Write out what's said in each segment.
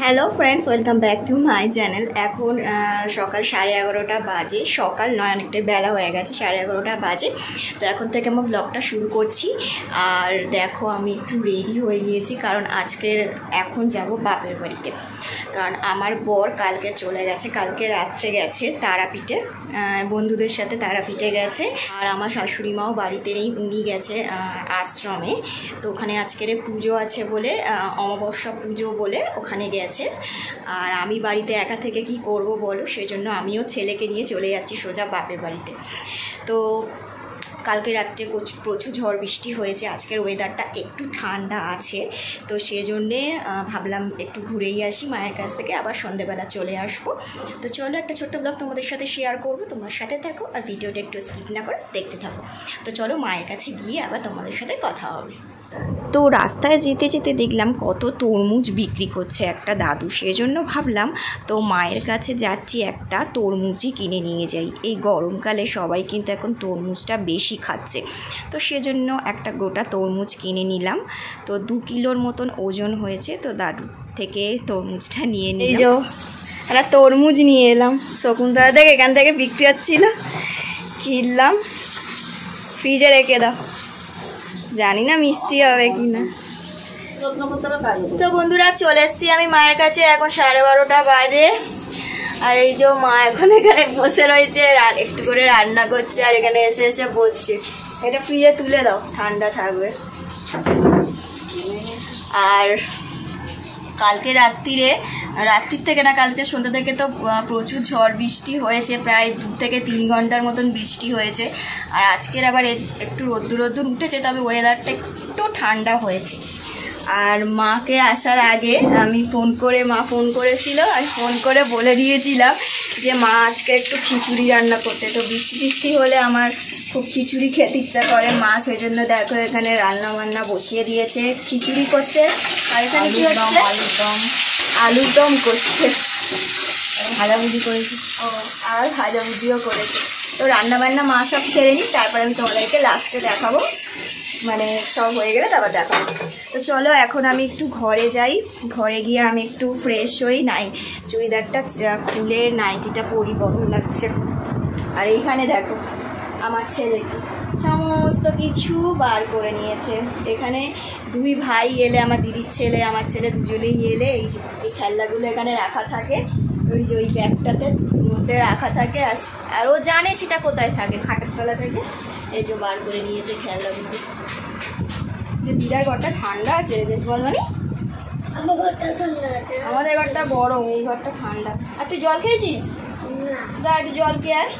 Hello friends, welcome back to my channel. এখন সকাল 11:30 বাজে। সকাল নয়, অনেকটাই বেলা হয়ে গেছে, 11:30 বাজে। তো এখন থেকে আমার ব্লগটা শুরু করছি। আর দেখো, আমি একটু রেডি হয়ে গিয়েছি, কারণ এখন যাব বাপের বাড়িতে। কারণ আমার বর কালকে চলে গেছে, কালকে রাত্রে গেছে তারাপীঠে, বন্ধুদের সাথে তারাপীঠে গেছে। আর আমার শাশুড়ি মাও বাড়িতে নেই, উনি গেছে আশ্রমে। তো ওখানে আজকের পুজো আছে বলে, অমাবস্যা পুজো বলে ওখানে গেছে। আর আমি বাড়িতে একা থেকে কি করব বলো, সেই জন্য আমিও ছেলেকে নিয়ে চলে যাচ্ছি সোজা বাপের বাড়িতে। তো কালকে রাত্রে প্রচুর ঝড় বৃষ্টি হয়েছে, আজকের ওয়েদারটা একটু ঠান্ডা আছে। তো সেজন্যে ভাবলাম একটু ঘুরেই আসি মায়ের কাছ থেকে, আবার সন্ধেবেলা চলে আসবো। তো চলো, একটা ছোট্ট ব্লগ তোমাদের সাথে শেয়ার করবো, তোমার সাথে থাকো আর ভিডিওটা একটু স্কিপ না করে দেখতে থাকো। তো চলো, মায়ের কাছে গিয়ে আবার তোমাদের সাথে কথা হবে। তো রাস্তায় যেতে যেতে দেখলাম কত তরমুজ বিক্রি করছে একটা দাদু, সেজন্য ভাবলাম তো মায়ের কাছে যাচ্ছি, একটা তরমুজই কিনে নিয়ে যাই। এই গরমকালে সবাই কিন্তু এখন তরমুজটা বেশি খাচ্ছে, তো সেজন্য একটা গোটা তরমুজ কিনে নিলাম। তো 2 কিলোর মতন ওজন হয়েছে। তো দাদু থেকে তরমুজটা নিয়ে নিই। এই যে একটা তরমুজ নিয়ে এলাম, শকুন্তলা থেকে এখান থেকে বিক্রি হচ্ছিল, কিনলাম, ফ্রিজে রেখে দাও, জানি না মিষ্টি হবে কি না। তো বন্ধুরা, চলে এসেছি আমি মায়ের কাছে, এখন 12:30 বাজে। আর এই যে মা এখন এখানে বসে রয়েছে, একটু করে রান্না করছে, আর এখানে এসে এসে বসছে। এটা ফ্রিজে তুলে দাও, ঠান্ডা থাকবে। আর কালকে রাত্রির থেকে না, কালকে সন্ধ্যা থেকে তো প্রচুর ঝড় বৃষ্টি হয়েছে, প্রায় 2 থেকে 3 ঘন্টার মতন বৃষ্টি হয়েছে। আর আজকের আবার একটু রোদ্দুর উঠেছে, তবে ওয়েদারটা একটু ঠান্ডা হয়েছে। আর মাকে আসার আগে মা ফোন করেছিল, আর ফোন করে বলে দিয়েছিলাম যে মা আজকে একটু খিচুড়ি রান্না করতে। তো বৃষ্টি হলে আমার খুব খিচুড়ি খেতে ইচ্ছা করে মা, সেই জন্য দেখো এখানে রান্না বান্না বসিয়ে দিয়েছে, খিচুড়ি করছে। আর এখানে কি হচ্ছে, আলুর দম করছে, ভাজাভুজি করেছি, আর ভাজাভুজিও করেছে। তো রান্নাবান্না মা সব সেরে নিই, তারপরে আমি তোমাদেরকে লাস্টে দেখাবো, মানে সব হয়ে গেলে তারপর দেখাবো। তো চলো, এখন আমি একটু ঘরে যাই, ঘরে গিয়ে আমি একটু ফ্রেশ হই, চুড়িদারটা খুলে নাইটিটা পরি, গরম লাগছে। আর এইখানে দেখো আমার ছেলে সমস্ত কিছু বার করে নিয়েছে। এখানে 2 ভাই এলে, আমার দিদির ছেলে আমার ছেলে দুজনেই এলে, এই খেলনাগুলো এখানে রাখা থাকে, ওই যে ওই ব্যাগটাতে মধ্যে রাখা থাকে। আর ও জানে সেটা কোথায় থাকে, খাটের তলা থেকে। এই যে বার করে নিয়েছে খেলনাগুলো। যে দিদার ঘরটা ঠান্ডা আছে, বেশ বল, মানে আমার ঘরটা ঠান্ডা আছে, আমাদের ঘরটা গরম, এই ঘরটা ঠান্ডা। আর তুই জল খেয়েছিস? যা একটু জল খেয়ে আয়।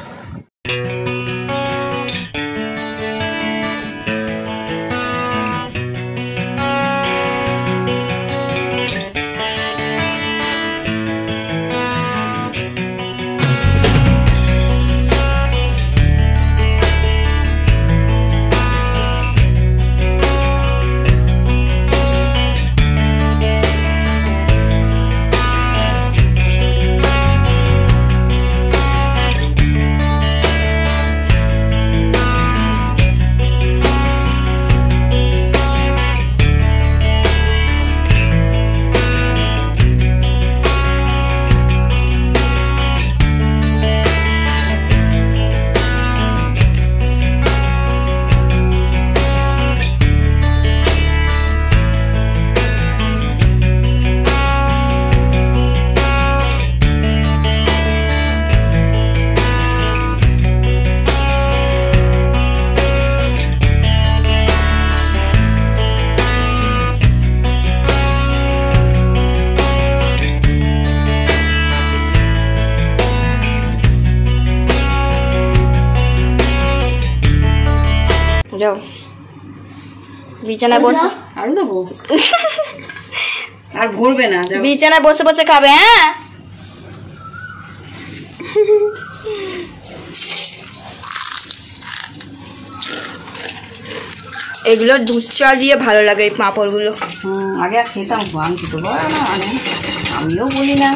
যাও বিছানায় বসে, আরো দেবো, আর ভরবে না, বিছানায় বসে বসে খাবে। হ্যাঁ, এগুলো দুধ চা দিয়ে ভালো লাগে, এই পাঁপড়গুলো। আগে আর খেতাম, আমি খেতে পারো না, আমিও বলি না।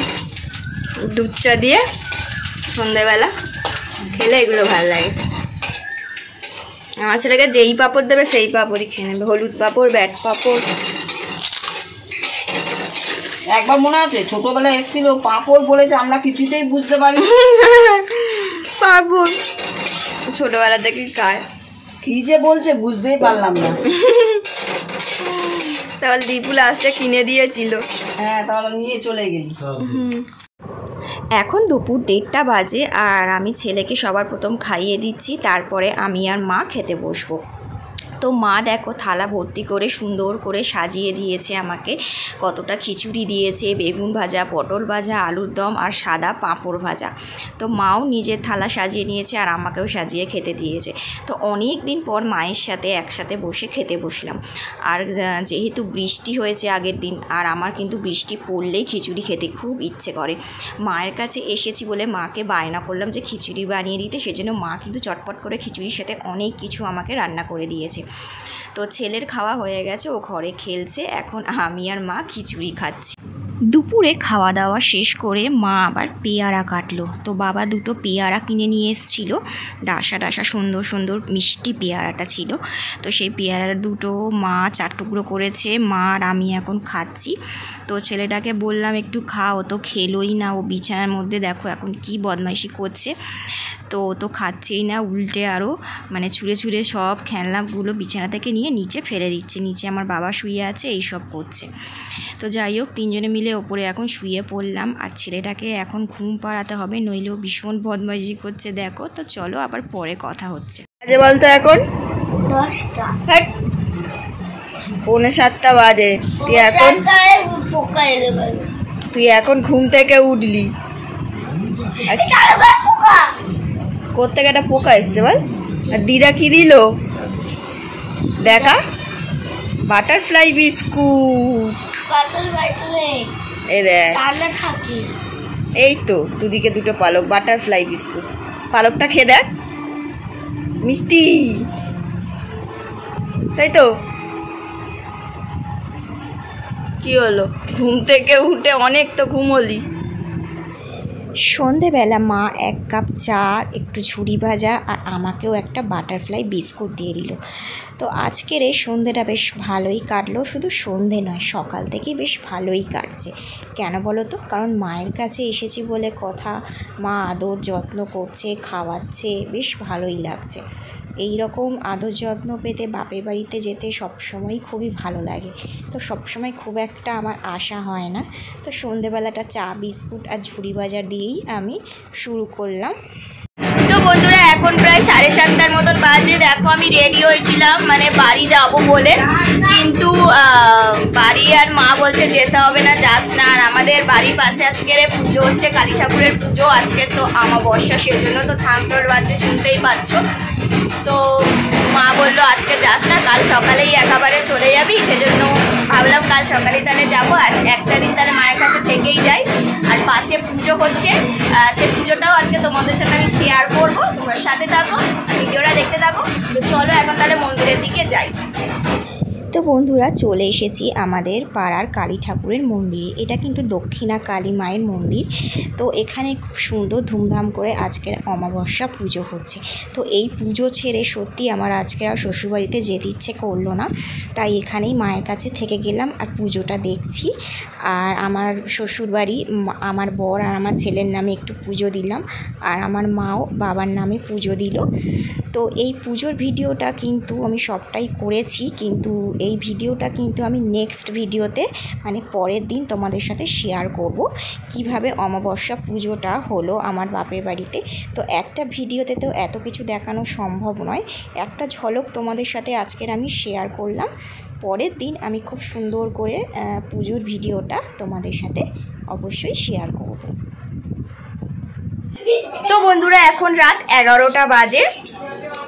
দুধ চা দিয়ে সন্ধ্যেবেলা খেলে এগুলো ভালো লাগে। আমার ছেলেকে যেই পাঁপড় দেবে সেই পাঁপড়ই খেয়ে নেবে, হলুদ পাঁপড়, ব্যাট পাঁপড়। একবার মনে আছে ছোটবেলায় এসেছিল পাঁপড় বলেছে, আমরা কিছুতেই বুঝতে পারি পাঁপড় ছোটবেলা থেকে খায়, কি যে বলছে বুঝতেই পারলাম না। তাহলে দীপু লাস্টে কিনে দিয়েছিল। হ্যাঁ, তাহলে নিয়ে চলে গেলি। এখন দুপুর 1:30 বাজে আর আমি ছেলেকে সবার প্রথম খাইয়ে দিচ্ছি, তারপরে আমি আর মা খেতে বসবো। তো মা দেখো থালা ভর্তি করে সুন্দর করে সাজিয়ে দিয়েছে আমাকে, কতটা খিচুড়ি দিয়েছে, বেগুন ভাজা, পটল ভাজা, আলুর দম আর সাদা পাঁপড় ভাজা। তো মাও নিজের থালা সাজিয়ে নিয়েছে আর আমাকেও সাজিয়ে খেতে দিয়েছে। তো অনেক দিন পর মায়ের সাথে একসাথে বসে খেতে বসলাম। আর যেহেতু বৃষ্টি হয়েছে আগের দিন, আর আমার কিন্তু বৃষ্টি পড়লেই খিচুড়ি খেতে খুব ইচ্ছে করে। মায়ের কাছে এসেছি বলে মাকে বায়না করলাম যে খিচুড়ি বানিয়ে দিতে, সেজন্য মা কিন্তু চটপট করে খিচুড়ির সাথে অনেক কিছু আমাকে রান্না করে দিয়েছে। তো ছেলের খাওয়া হয়ে গেছে, ও ঘরে খেলছে, এখন আমি আর মা খিচুড়ি খাচ্ছি। দুপুরে খাওয়া দাওয়া শেষ করে মা আবার পেয়ারা কাটলো। তো বাবা 2টো পেয়ারা কিনে নিয়ে এসেছিলো, ডাসা ডাসা সুন্দর সুন্দর মিষ্টি পেয়ারাটা ছিল। তো সেই পেয়ারা 2টো মা 4 টুকরো করেছে, মা আর আমি এখন খাচ্ছি। তো ছেলেটাকে বললাম একটু খাও, তো খেলোই না, ও বিছানার মধ্যে দেখো এখন কি বদমাইশি করছে। তো ও তো খাচ্ছেই না, উল্টে আরও মানে ছুঁড়ে ছুঁড়ে সব খেলনাগুলো বিছানা থেকে নিয়ে নিচে ফেলে দিচ্ছে। নিচে আমার বাবা শুয়ে আছে, এইসব করছে। তো যাই হোক, 3 জনে মিলে ওপরে এখন শুয়ে পড়লাম, আর ছেলেটাকে এখন ঘুম পাড়াতে হবে, নইলেও ভীষণ বদমাইশি করছে দেখো। তো চলো আবার পরে কথা হচ্ছে। আজ বলতো এখন 10টা, 6:45 বাজে। তুই এখন ঘুম থেকে উঠলি, কোত্থেকে একটা পোকা এসছে বল। আর দিদা কি দিল দেখা, বাটারফ্লাই বিস্কুট। এই দেখ, এই তো দুদিকে 2টো পালক, বাটারফ্লাই বিস্কুট। পালকটা খেয়ে দেখ, মিষ্টি, তাই তো। কি হলো, ঘুম থেকে উঠে অনেক তো ঘুমোলি। সন্ধেবেলা মা 1 কাপ চা, একটু ঝুড়ি ভাজা আর আমাকেও একটা বাটারফ্লাই বিস্কুট দিয়ে দিল। তো আজকের এই সন্ধেটা বেশ ভালোই কাটলো, শুধু সন্ধে নয় সকাল থেকেই বেশ ভালোই কাটছে। কেন বলো তো, কারণ মায়ের কাছে এসেছি বলে কথা, মা আদর যত্ন করছে, খাওয়াচ্ছে, বেশ ভালোই লাগছে। এই রকম আদর যত্ন পেতে বাপের বাড়িতে যেতে সবসময় খুবই ভালো লাগে। তো সবসময় খুব একটা আমার আশা হয় না। তো সন্ধেবেলাটা চা বিস্কুট আর ঝুড়ি ভাজা দিয়েই আমি শুরু করলাম। তো বন্ধুরা এখন প্রায় 7:30টার মতন বাজে। দেখো আমি রেডি হয়েছিলাম মানে বাড়ি যাব বলে, কিন্তু বাড়ি আর মা বলছে যেতে হবে না, যাস না। আর আমাদের বাড়ির পাশে আজকের পুজো হচ্ছে, কালী ঠাকুরের পুজো আজকে, তো আমাবস্যা, সেজন্য তো ঠাকুর বাজছে শুনতেই পাচ্ছ। তো মা বললো আজকে যাস না, কাল সকালেই একেবারে চলে যাবি, সেজন্য ভাবলাম কাল সকালেই তাহলে যাবো, আর একটা দিন তাহলে মায়ের কাছে থেকেই যাই। আর পাশে পুজো হচ্ছে, সে পুজোটাও আজকে তোমাদের সাথে আমি শেয়ার করবো, তোমার সাথে থাকো, ভিডিওটা দেখতে থাকো। তো চলো এখন তাহলে মন্দিরের দিকে যাই। তো বন্ধুরা চলে এসেছি আমাদের পাড়ার কালী ঠাকুরের মন্দিরে। এটা কিন্তু দক্ষিণা কালী মায়ের মন্দির। তো এখানে খুব সুন্দর ধুমধাম করে আজকের অমাবস্যা পুজো হচ্ছে। তো এই পুজো ছেড়ে সত্যি আমার আজকে আর শ্বশুরবাড়িতে যেতে ইচ্ছে করলো না, তাই এখানেই মায়ের কাছে থেকে গেলাম আর পুজোটা দেখছি। আর আমার শ্বশুরবাড়ি আমার বর আর আমার ছেলের নামে একটু পুজো দিলাম, আর আমার মাও বাবার নামে পুজো দিল। তো এই পুজোর ভিডিওটা কিন্তু আমি সবটাই করেছি, কিন্তু এই ভিডিওটা কিন্তু আমি নেক্সট ভিডিওতে মানে পরের দিন তোমাদের সাথে শেয়ার করব কিভাবে অমাবস্যা পুজোটা হলো আমার বাপের বাড়িতে। তো একটা ভিডিওতে তো এত কিছু দেখানো সম্ভব নয়, একটা ঝলক তোমাদের সাথে আজকের আমি শেয়ার করলাম। পরের দিন আমি খুব সুন্দর করে পুজোর ভিডিওটা তোমাদের সাথে অবশ্যই শেয়ার করব। তো বন্ধুরা এখন রাত 11টা বাজে।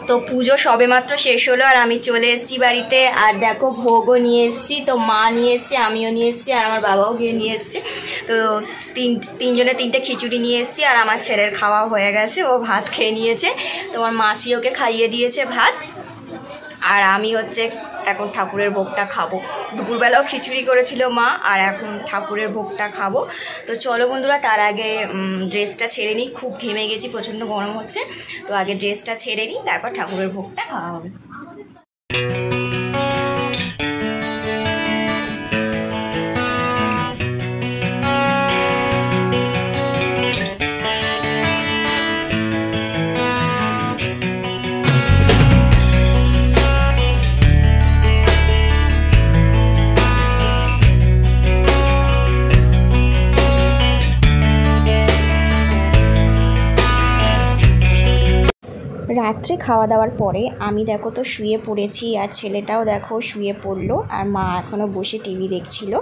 তো পুজো সবেমাত্র শেষ হলো আর আমি চলে এসেছি বাড়িতে। আর দেখো ভোগও নিয়ে এসেছি, তো মা নিয়ে এসছে, আমিও নিয়ে এসেছি, আর আমার বাবাও গিয়ে নিয়ে এসছে। তো তিনজনে 3টে খিচুড়ি নিয়ে এসেছি, আর আমার ছেলের খাওয়া হয়ে গেছে, ও ভাত খেয়ে নিয়েছে। তোমার মাসি ওকে খাইয়ে দিয়েছে ভাত, আর আমি হচ্ছে এখন ঠাকুরের ভোগটা খাবো। দুপুরবেলাও খিচুড়ি করেছিল মা, আর এখন ঠাকুরের ভোগটা খাবো। তো চলো বন্ধুরা, তার আগে ড্রেসটা ছেড়ে নিই, খুব ঘেমে গেছি, প্রচণ্ড গরম হচ্ছে। তো আগে ড্রেসটা ছেড়ে নিই, তারপর ঠাকুরের ভোগটা খাওয়া হবে। রাত্রে খাওয়া দাওয়ার পরে আমি দেখো তো শুয়ে পড়েছি, আর ছেলেটাও দেখো শুয়ে পড়লো, আর মা এখনও বসে টিভি দেখছিল।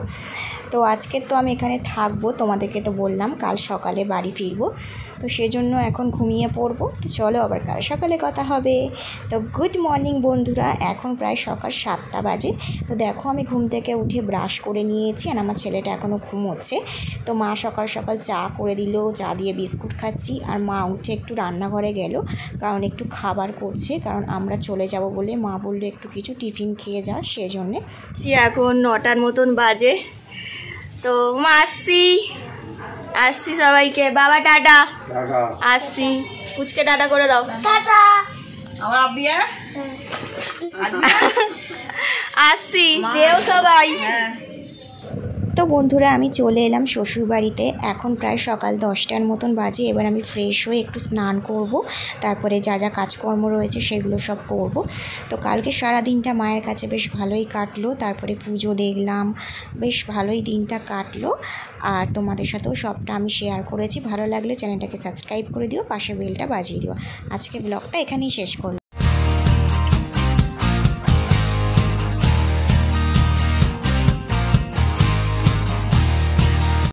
তো আজকে তো আমি এখানে থাকবো, তোমাদেরকে তো বললাম কাল সকালে বাড়ি ফিরবো, তো সেজন্য এখন ঘুমিয়ে পড়বো। তো চলো আবার কাল সকালে কথা হবে। তো গুড মর্নিং বন্ধুরা, এখন প্রায় সকাল 7টা বাজে। তো দেখো আমি ঘুম থেকে উঠে ব্রাশ করে নিয়েছি, আর আমার ছেলেটা এখনও ঘুমোচ্ছে। তো মা সকাল সকাল চা করে দিল, চা দিয়ে বিস্কুট খাচ্ছি, আর মা উঠে একটু রান্নাঘরে গেল, কারণ একটু খাবার করছে, কারণ আমরা চলে যাব বলে মা বললো একটু কিছু টিফিন খেয়ে যা, সেজন্যে। এখন 9টার মতন বাজে। তো মা আসছি সবাইকে, বাবা টাটা। আসছি, পুচকে টাটা করে দাও। টাটা। আমার আব্বিয়া আসছি, যেও সবাই। তো বন্ধুরা আমি চলে এলাম শ্বশুরবাড়িতে, এখন প্রায় সকাল 10টার মতন বাজে। এবার আমি ফ্রেশ হয়ে একটু স্নান করব, তারপরে যা যা কাজকর্ম রয়েছে সেগুলো সব করব। তো কালকে সারা দিনটা মায়ের কাছে বেশ ভালোই কাটলো, তারপরে পুজো দেখলাম, বেশ ভালোই দিনটা কাটলো। আর তোমাদের সাথেও সবটা আমি শেয়ার করেছি। ভালো লাগলে চ্যানেলটাকে সাবস্ক্রাইব করে দিও, পাশে বেলটা বাজিয়ে দিও। আজকে ব্লগটা এখানেই শেষ করলাম।